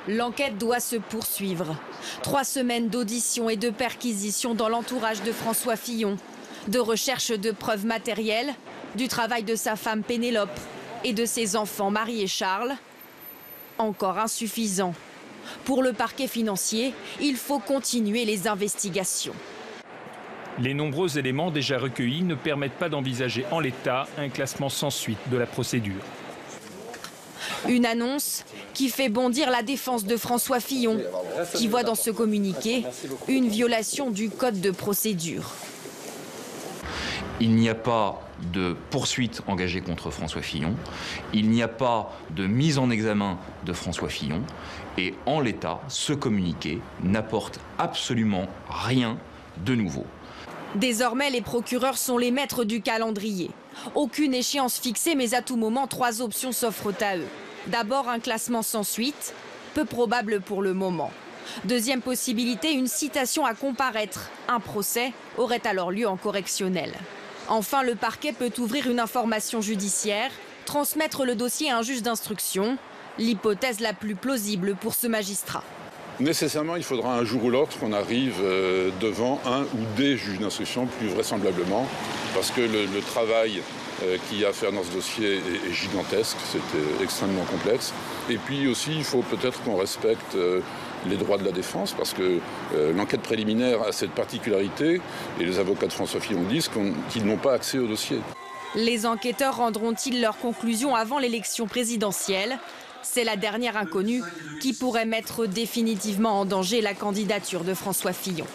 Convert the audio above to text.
L'enquête doit se poursuivre. 3 semaines d'audition et de perquisition dans l'entourage de François Fillon, de recherche de preuves matérielles, du travail de sa femme Pénélope et de ses enfants Marie et Charles. Encore insuffisant. Pour le parquet financier, il faut continuer les investigations. Les nombreux éléments déjà recueillis ne permettent pas d'envisager en l'état un classement sans suite de la procédure. Une annonce qui fait bondir la défense de François Fillon, qui voit dans ce communiqué une violation du code de procédure. Il n'y a pas de poursuite engagée contre François Fillon, il n'y a pas de mise en examen de François Fillon, et en l'état, ce communiqué n'apporte absolument rien de nouveau. Désormais, les procureurs sont les maîtres du calendrier. Aucune échéance fixée, mais à tout moment, 3 options s'offrent à eux. D'abord, un classement sans suite, peu probable pour le moment. Deuxième possibilité, une citation à comparaître. Un procès aurait alors lieu en correctionnel. Enfin, le parquet peut ouvrir une information judiciaire, transmettre le dossier à un juge d'instruction, l'hypothèse la plus plausible pour ce magistrat. Nécessairement, il faudra un jour ou l'autre qu'on arrive devant un ou des juges d'instruction, plus vraisemblablement, parce que le travail qu'il y a à faire dans ce dossier est gigantesque, c'est extrêmement complexe. Et puis aussi, il faut peut-être qu'on respecte les droits de la défense, parce que l'enquête préliminaire a cette particularité, et les avocats de François Fillon disent qu'ils n'ont pas accès au dossier. Les enquêteurs rendront-ils leurs conclusions avant l'élection présidentielle ? C'est la dernière inconnue qui pourrait mettre définitivement en danger la candidature de François Fillon.